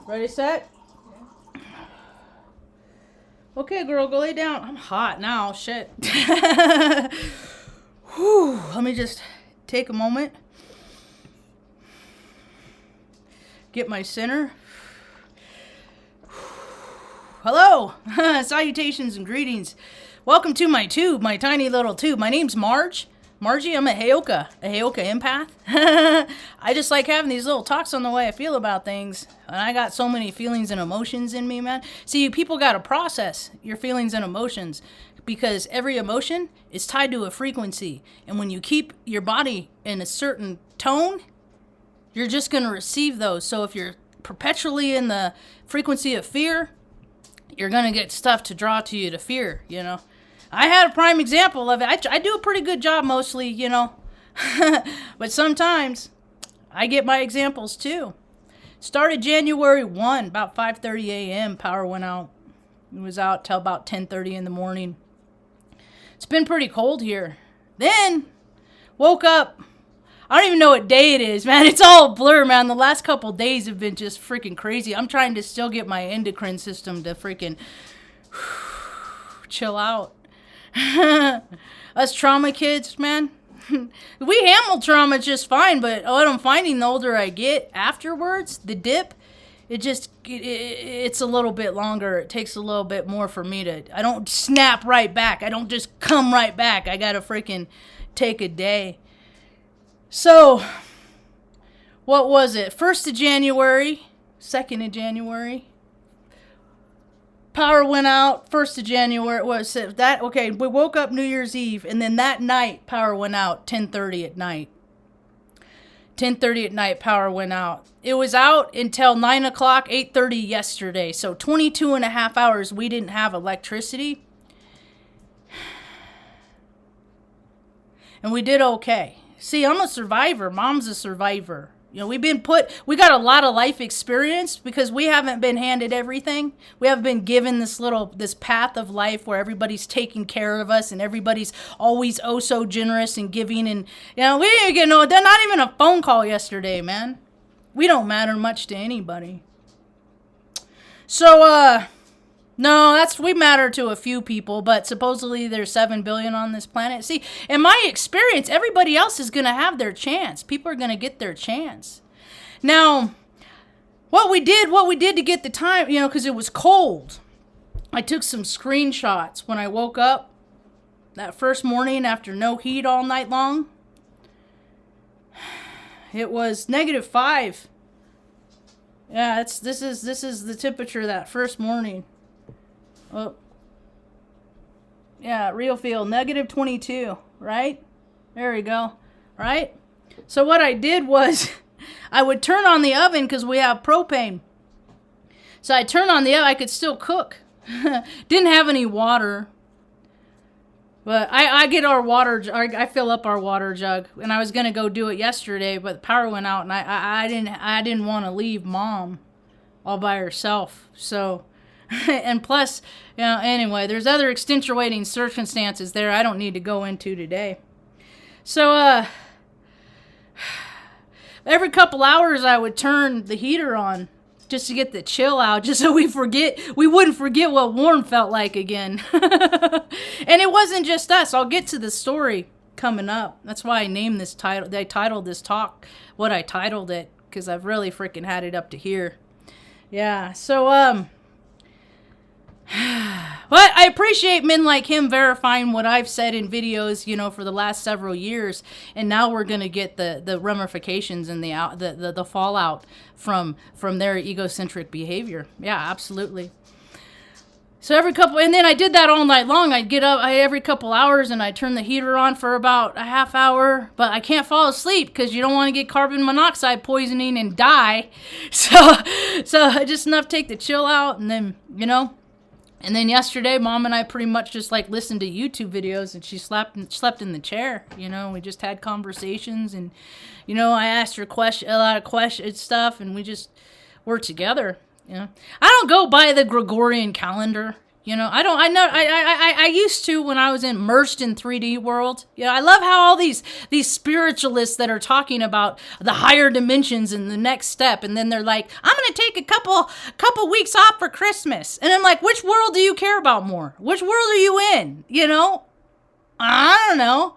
Ready, set? Okay, girl, go lay down. I'm hot now. Shit. Whew. Let me just take a moment. Get my center. Hello. Salutations and greetings. Welcome to my tube, my tiny little tube. My name's Marge. Margie, I'm a Heyoka empath. I just like having these little talks on the way I feel about things. And I got so many feelings and emotions in me, man. See, people got to process your feelings and emotions because every emotion is tied to a frequency. And when you keep your body in a certain tone, you're just going to receive those. So if you're perpetually in the frequency of fear, you're going to get stuff to draw to you to fear, you know. I had a prime example of it. I do a pretty good job mostly, you know. But sometimes I get my examples too. Started January 1, about 5:30 a.m. Power went out. It was out till about 10:30 in the morning. It's been pretty cold here. Then woke up. I don't even know what day it is, man. It's all a blur, man. The last couple days have been just freaking crazy. I'm trying to still get my endocrine system to freaking chill out. Us trauma kids, man. We handle trauma just fine, but what I'm finding the older I get afterwards, the dip, it's a little bit longer. It takes a little bit more for me to, I don't snap right back. I don't just come right back. I gotta freaking take a day. So, what was it? 1st of January, 2nd of January. Power went out 1st of January. Was it that? Okay, we woke up New Year's Eve, and then that night, power went out 10:30 at night. 10:30 at night, power went out. It was out until 9 o'clock, 8:30 yesterday. So 22 and a half hours we didn't have electricity. And we did okay. See, I'm a survivor. Mom's a survivor. You know, we got a lot of life experience because we haven't been handed everything. We haven't been given this path of life where everybody's taking care of us and everybody's always oh so generous and giving. And, you know, we didn't get not even a phone call yesterday, man. We don't matter much to anybody. So, no, we matter to a few people, but supposedly there's 7 billion on this planet. See, in my experience, everybody else is going to have their chance. People are going to get their chance. Now, what we did to get the time, you know, because it was cold. I took some screenshots when I woke up that first morning after no heat all night long. It was -5. Yeah, this is the temperature that first morning. Oh, yeah, real feel, -22, right? There we go, right? So what I did was, I would turn on the oven because we have propane. So I turned on the oven, I could still cook. Didn't have any water. But I get our water, I fill up our water jug, and I was going to go do it yesterday, but the power went out, and I didn't want to leave Mom all by herself, so... And plus, you know, anyway, there's other extenuating circumstances there I don't need to go into today. So, every couple hours I would turn the heater on just to get the chill out, just so we wouldn't forget what warm felt like again. And it wasn't just us. I'll get to the story coming up. That's why I named this title. I titled this talk what I titled it, because I've really freaking had it up to here. Yeah. So, but I appreciate men like him verifying what I've said in videos, you know, for the last several years, and now we're gonna get the ramifications and the fallout from their egocentric behavior. Yeah, absolutely. So and then I did that all night long. I'd get up every couple hours and I'd turn the heater on for about a half hour, but I can't fall asleep because you don't want to get carbon monoxide poisoning and die. So just enough to take the chill out, and then, you know. And then yesterday, Mom and I pretty much just like listened to YouTube videos, and she slept in the chair. You know, we just had conversations, and, you know, I asked her a lot of questions stuff, and we just were together. You know, I don't go by the Gregorian calendar. You know, I used to when I was immersed in 3D world. You know, I love how all these spiritualists that are talking about the higher dimensions and the next step, and then they're like, I'm going to take a couple weeks off for Christmas. And I'm like, which world do you care about more? Which world are you in? You know? I don't know.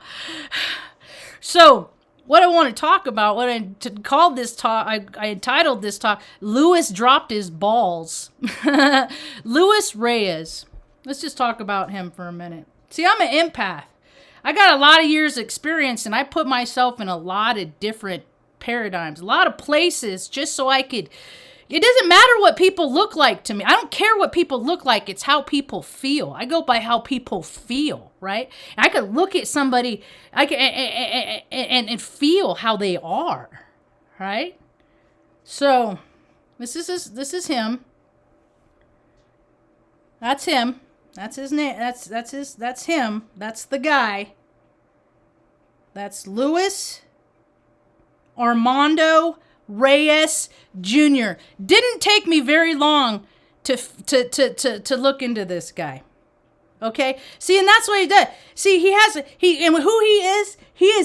So, what I want to talk about, what I called this talk, I entitled this talk, Luis Dropped His Balls. Luis Reyes. Let's just talk about him for a minute. See, I'm an empath. I got a lot of years experience, and I put myself in a lot of different paradigms, a lot of places, just so I could, it doesn't matter what people look like to me. I don't care what people look like. It's how people feel. I go by how people feel, right? And I could look at somebody and feel how they are, right? So this is him. That's him. That's his name. That's him. That's the guy. That's Luis Armando Reyes Jr. Didn't take me very long to look into this guy. Okay? See, and that's what he did. See, and who he is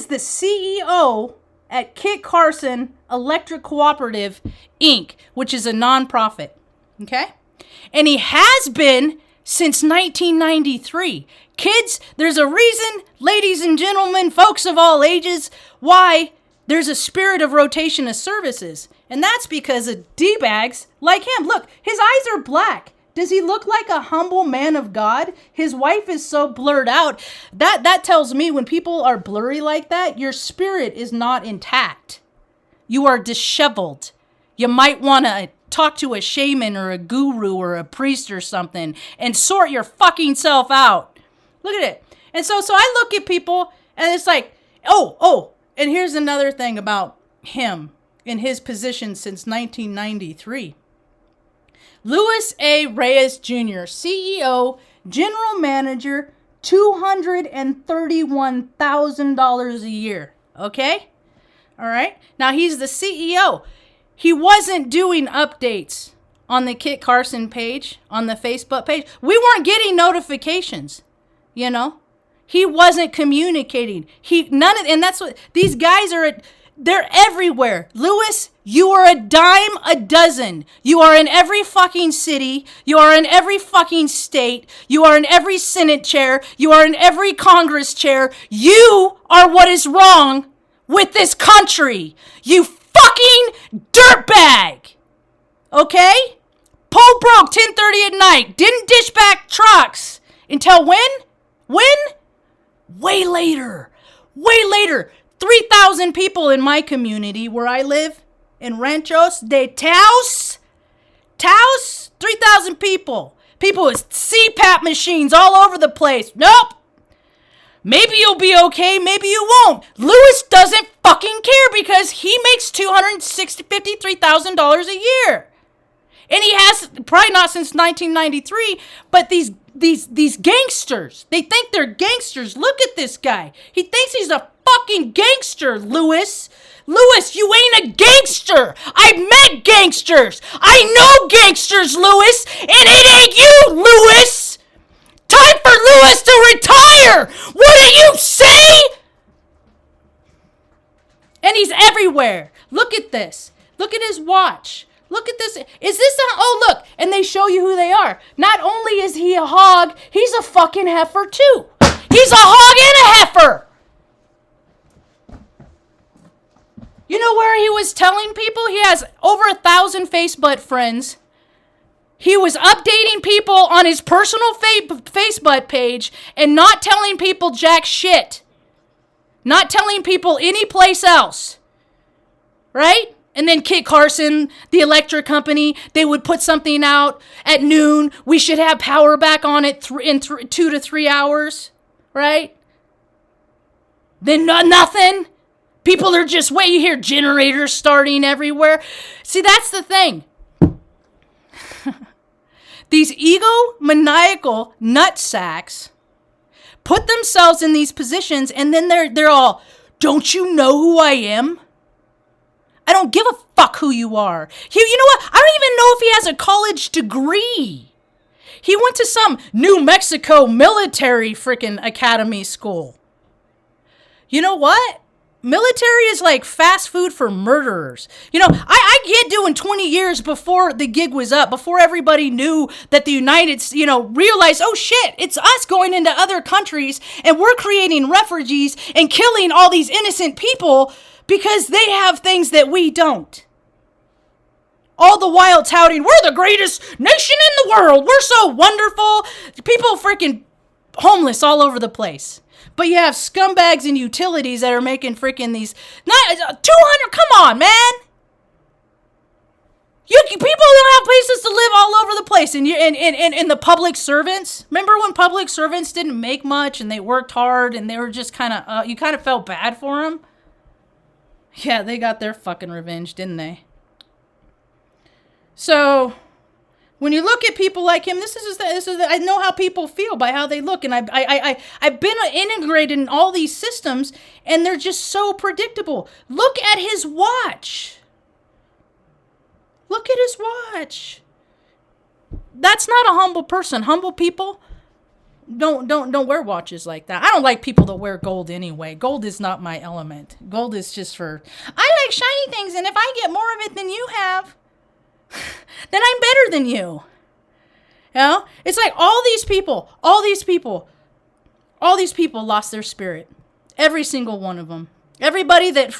the CEO at Kit Carson Electric Cooperative, Inc., which is a nonprofit. Okay? And he has been since 1993. Kids, there's a reason, ladies and gentlemen, folks of all ages, why there's a spirit of rotation of services. And that's because of D-bags like him. Look, his eyes are black. Does he look like a humble man of God? His wife is so blurred out. That tells me when people are blurry like that, your spirit is not intact. You are disheveled. You might want to talk to a shaman or a guru or a priest or something and sort your fucking self out. Look at it. And so I look at people and it's like, oh, and here's another thing about him in his position since 1993. Luis A. Reyes Jr., CEO, General Manager, $231,000 a year. Okay? All right? Now, he's the CEO. He wasn't doing updates on the Kit Carson page, on the Facebook page. We weren't getting notifications, you know? He wasn't communicating. And that's what these guys are. They're everywhere. Luis, you are a dime a dozen. You are in every fucking city. You are in every fucking state. You are in every Senate chair. You are in every Congress chair. You are what is wrong with this country. You fucking dirtbag. Okay? Pull broke 10:30 at night. Didn't dish back trucks until when? Way later. 3,000 people in my community where I live in Ranchos de Taos, 3,000 people. People with CPAP machines all over the place. Nope. Maybe you'll be okay, maybe you won't. Luis doesn't fucking care because he makes $253,000 a year. And he has, probably not since 1993, but these gangsters, they think they're gangsters. Look at this guy. He thinks he's a fucking gangster, Luis. Luis, you ain't a gangster. I've met gangsters. I know gangsters, Luis. And it ain't you, Luis. Time for Luis to retire. What do you say? And he's everywhere. Look at this. Look at his watch. Look at this. Is this oh, look. And they show you who they are. Not only is he a hog, he's a fucking heifer too. He's a hog and a heifer. You know where he was telling people? He has over 1,000 Facebook friends. He was updating people on his personal Facebook page and not telling people jack shit. Not telling people any place else. Right? And then Kit Carson, the electric company, they would put something out at noon. We should have power back on it in 2 to 3 hours. Right? Then nothing. People are just waiting. You hear generators starting everywhere. See, that's the thing. These egomaniacal nutsacks put themselves in these positions, and then they're all, don't you know who I am? I don't give a fuck who you are. You know what? I don't even know if he has a college degree. He went to some New Mexico military freaking academy school. You know what? Military is like fast food for murderers. You know, I get doing 20 years before the gig was up, before everybody knew that the United, realized, oh shit, it's us going into other countries and we're creating refugees and killing all these innocent people because they have things that we don't. All the while touting, we're the greatest nation in the world. We're so wonderful. People freaking homeless all over the place. But you have scumbags and utilities that are making freaking these 200. Come on, man. People don't have places to live all over the place. And the public servants. Remember when public servants didn't make much and they worked hard and they were just kind of, you kind of felt bad for them? Yeah, they got their fucking revenge, didn't they? So when you look at people like him, I know how people feel by how they look, and I've been integrated in all these systems, and they're just so predictable. Look at his watch. Look at his watch. That's not a humble person. Humble people don't wear watches like that. I don't like people that wear gold anyway. Gold is not my element. Gold is just for, I like shiny things, and if I get more of it than you have, then I'm better than you. You know? It's like all these people lost their spirit. Every single one of them. Anybody that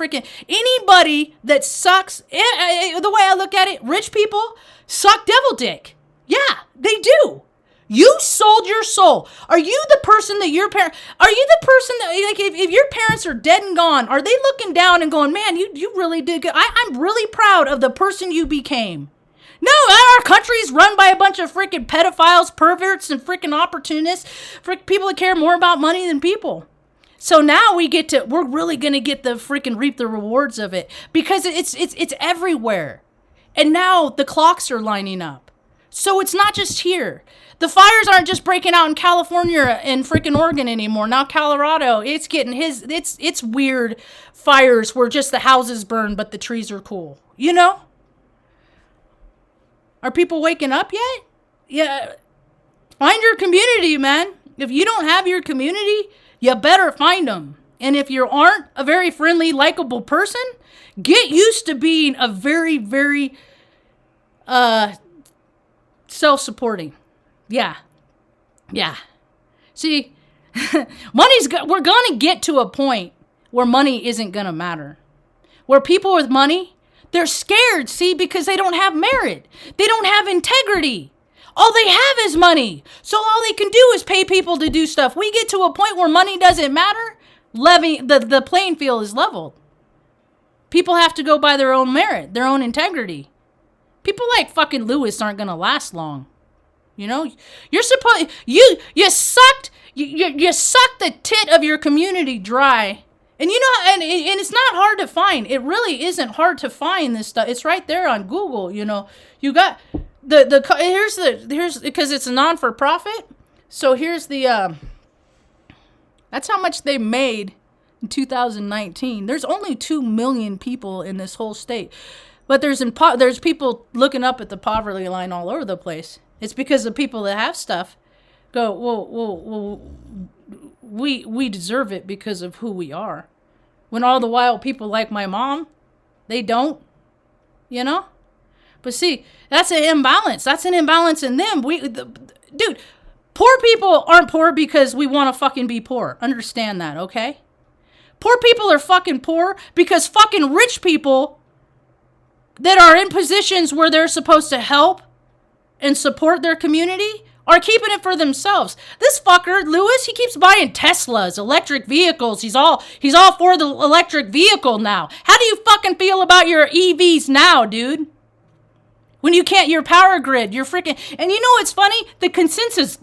sucks, the way I look at it, rich people suck devil dick. Yeah, they do. You sold your soul. Are you the person that if your parents are dead and gone, are they looking down and going, man, you really did good. I'm really proud of the person you became. No, our country is run by a bunch of freaking pedophiles, perverts, and freaking opportunists. People that care more about money than people. So now we're really going to get the freaking reap the rewards of it because it's everywhere. And now the clocks are lining up. So it's not just here. The fires aren't just breaking out in California and freaking Oregon anymore. Now Colorado, it's getting it's weird fires where just the houses burn, but the trees are cool. You know? Are people waking up yet? Yeah. Find your community, man. If you don't have your community, you better find them. And if you aren't a very friendly, likable person, get used to being a very, very self-supporting. Yeah. See, we're going to get to a point where money isn't going to matter. Where people with money, they're scared, see, because they don't have merit. They don't have integrity. All they have is money. So all they can do is pay people to do stuff. We get to a point where money doesn't matter. The playing field is leveled. People have to go by their own merit, their own integrity. People like fucking Lewis aren't going to last long. You know, you sucked the tit of your community dry. And you know, and it's not hard to find. It really isn't hard to find this stuff. It's right there on Google. You know, you got here's because it's a non-for-profit. So here's the that's how much they made in 2019. There's only 2 million people in this whole state, but there's people looking up at the poverty line all over the place. It's because the people that have stuff go, well, we deserve it because of who we are. When all the while people like my mom, they don't, you know? But see, that's an imbalance. That's an imbalance in them. Dude, poor people aren't poor because we want to fucking be poor. Understand that, okay? Poor people are fucking poor because fucking rich people that are in positions where they're supposed to help and support their community are keeping it for themselves. This fucker, Lewis, he keeps buying Teslas, electric vehicles. He's all for the electric vehicle now. How do you fucking feel about your EVs now, dude? When you can't, your power grid, you're freaking, and you know what's funny? The consensus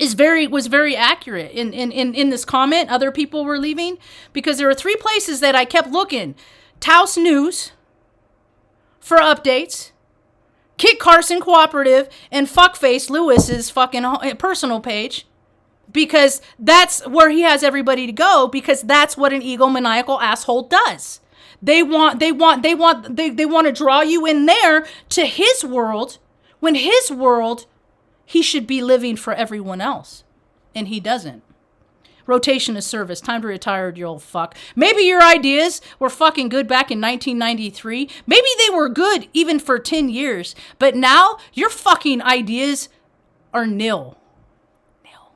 was very accurate in this comment. Other people were leaving because there were 3 places that I kept looking. Taos News for updates, Kit Carson Cooperative, and Fuckface Lewis's fucking personal page, because that's where he has everybody to go, because that's what an egomaniacal asshole does. They want to draw you in there to his world, when his world he should be living for everyone else. And he doesn't. Rotation of service. Time to retire, you old fuck. Maybe your ideas were fucking good back in 1993. Maybe they were good even for 10 years. But now, your fucking ideas are nil. Nil.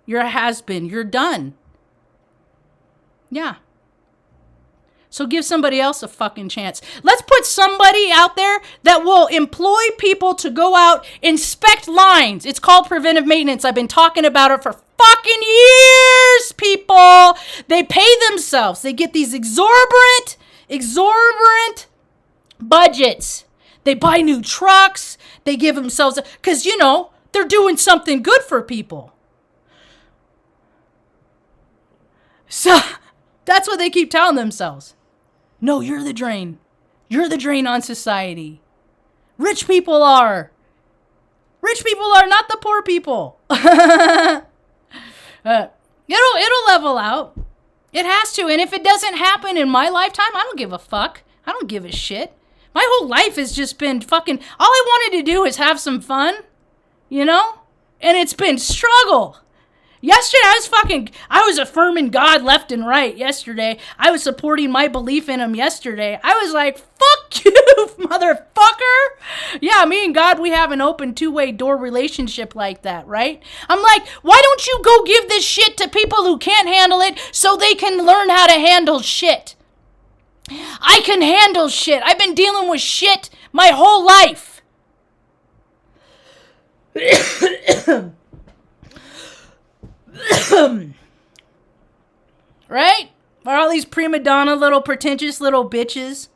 You're a has-been. You're done. Yeah. So give somebody else a fucking chance. Let's put somebody out there that will employ people to go out, inspect lines. It's called preventive maintenance. I've been talking about it for fucking years, people. They pay themselves. They get these exorbitant budgets. They buy new trucks. They give themselves, because, you know, they're doing something good for people. So that's what they keep telling themselves. No, you're the drain. You're the drain on society. Rich people are. Rich people are, not the poor people. It'll level out. It has to. And if it doesn't happen in my lifetime, I don't give a fuck. I don't give a shit. My whole life has just been fucking, all I wanted to do is have some fun, you know? And it's been struggle. Yesterday, I was affirming God left and right yesterday. I was supporting my belief in him yesterday. I was like, fuck you, motherfucker. Yeah, me and God, we have an open two-way door relationship like that, right? I'm like, why don't you go give this shit to people who can't handle it so they can learn how to handle shit? I can handle shit. I've been dealing with shit my whole life. Right? Where all these prima donna little pretentious little bitches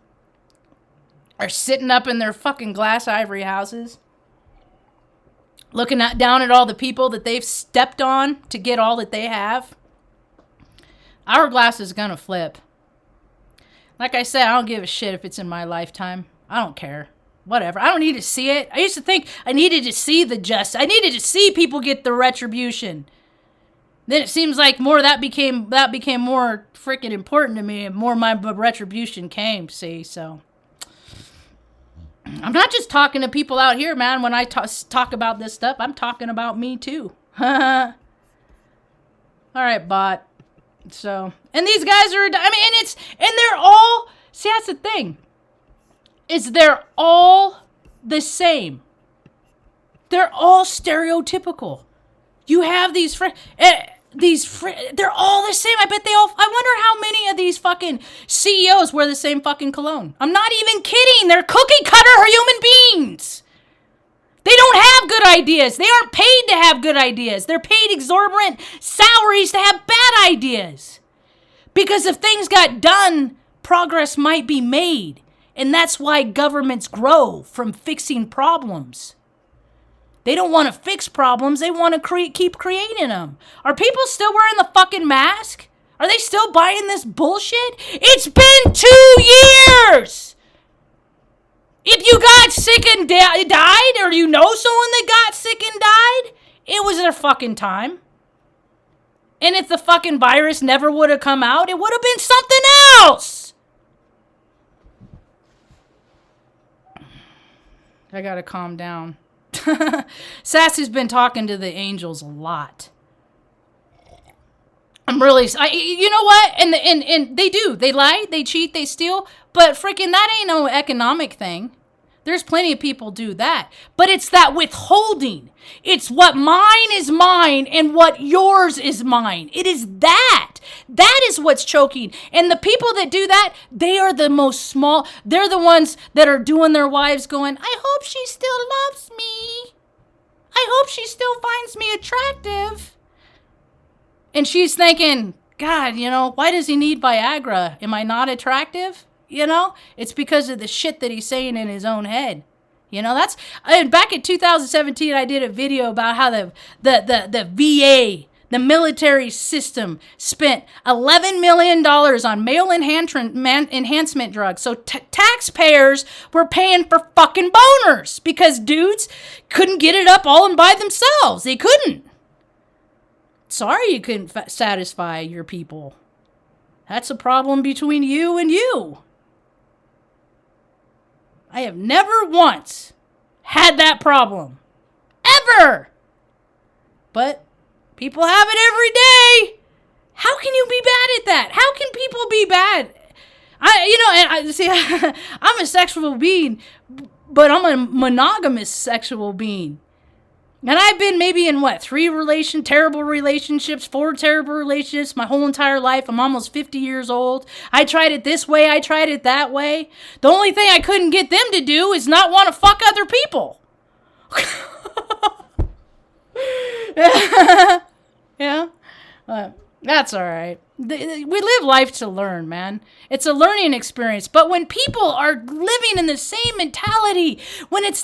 are sitting up in their fucking glass ivory houses, looking down at all the people that they've stepped on to get all that they have. Hourglass is gonna flip. Like I said, I don't give a shit if it's in my lifetime. I don't care. Whatever. I don't need to see it. I used to think I needed to see the justice. I needed to see people get the retribution. Then it seems like that became more freaking important to me, and more my retribution came, see, so. I'm not just talking to people out here, man, when I talk about this stuff. I'm talking about me, too. All right, bot. So, and these guys are, they're all, see, that's the thing, is they're all the same. They're all stereotypical. You have these they're all the same. I wonder how many of these fucking CEOs wear the same fucking cologne. I'm not even kidding. They're cookie cutter human beings. They don't have good ideas. They aren't paid to have good ideas. They're paid exorbitant salaries to have bad ideas. Because if things got done, progress might be made. And that's why governments grow, from fixing problems. They don't want to fix problems. They want to keep creating them. Are people still wearing the fucking mask? Are they still buying this bullshit? It's been 2 years. If you got sick and died, or you know someone that got sick and died, it was their fucking time. And if the fucking virus never would have come out, it would have been something else. I gotta calm down. Sassy's been talking to the angels a lot. I'm really, you know what? And they do. They lie, they cheat, they steal. But freaking that ain't no economic thing. There's plenty of people do that. But it's that withholding. It's what mine is mine and what yours is mine. It is that. That is what's choking. And the people that do that, they are the most small. They're the ones that are doing their wives going, I hope she still loves me. I hope she still finds me attractive. And she's thinking, God, why does he need Viagra? Am I not attractive? It's because of the shit that he's saying in his own head. Back in 2017, I did a video about how the VA, the military system, spent $11 million on male enhancement drugs. So taxpayers were paying for fucking boners because dudes couldn't get it up all and by themselves. They couldn't. Sorry you couldn't satisfy your people. That's a problem between you and you. I have never once had that problem. Ever. But people have it every day. How can you be bad at that? How can people be bad? I'm a sexual being, but I'm a monogamous sexual being. And I've been maybe in 3 terrible relationships, 4 terrible relationships my whole entire life. I'm almost 50 years old. I tried it this way. I tried it that way. The only thing I couldn't get them to do is not want to fuck other people. Yeah. That's all right. We live life to learn, man. It's a learning experience. But when people are living in the same mentality, and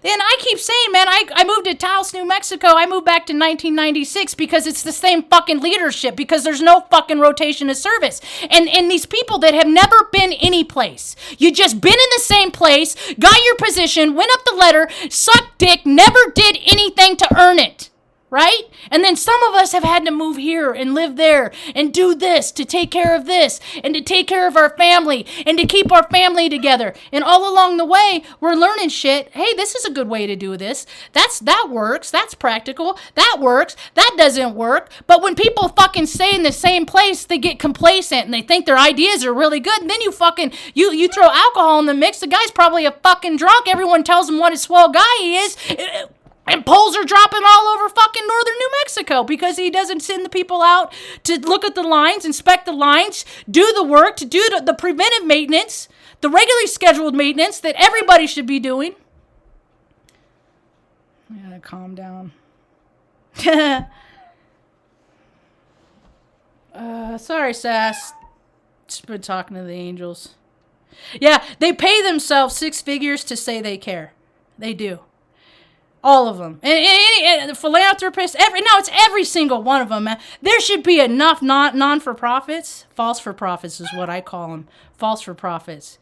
I keep saying, man, I moved to Taos, New Mexico. I moved back to 1996 because it's the same fucking leadership, because there's no fucking rotation of service. And these people that have never been any place. You just been in the same place, got your position, went up the ladder, sucked dick, never did anything to earn it. Right? And then some of us have had to move here and live there and do this to take care of this and to take care of our family and to keep our family together. And all along the way, we're learning shit. Hey, this is a good way to do this. That works. That's practical. That works. That doesn't work. But when people fucking stay in the same place, they get complacent and they think their ideas are really good. And then you throw alcohol in the mix. The guy's probably a fucking drunk. Everyone tells him what a swell guy he is. And polls are dropping all over fucking northern New Mexico because he doesn't send the people out to look at the lines, inspect the lines, do the work, to do the preventive maintenance, the regularly scheduled maintenance that everybody should be doing. I gotta calm down. Sorry, Sass. Just been talking to the angels. Yeah, they pay themselves 6 figures to say they care. They do. All of them. And the philanthropists, it's every single one of them, man. There should be enough non-for-profits. False-for-profits is what I call them. False-for-profits.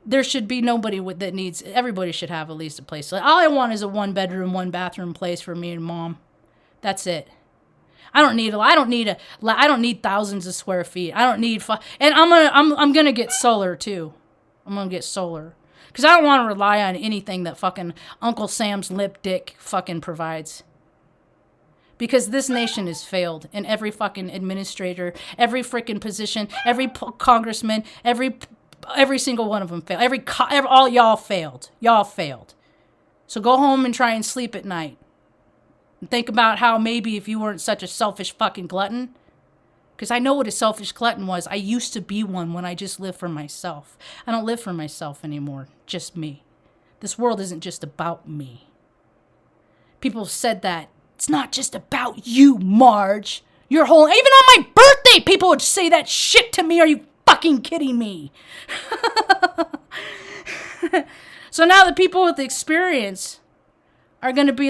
There should be nobody that needs, everybody should have at least a place. All I want is a 1-bedroom, 1-bathroom place for me and mom. That's it. I don't need thousands of square feet. I don't need, and I'm gonna get solar too. I'm gonna get solar. Because I don't want to rely on anything that fucking Uncle Sam's lip dick fucking provides. Because this nation has failed. And every fucking administrator, every freaking position, every congressman, every single one of them failed. All y'all failed. Y'all failed. So go home and try and sleep at night. And think about how maybe if you weren't such a selfish fucking glutton. Because I know what a selfish glutton was. I used to be one when I just lived for myself. I don't live for myself anymore. Just me. This world isn't just about me. People have said that. It's not just about you, Marge. Even on my birthday, people would say that shit to me. Are you fucking kidding me? So now the people with experience are going to be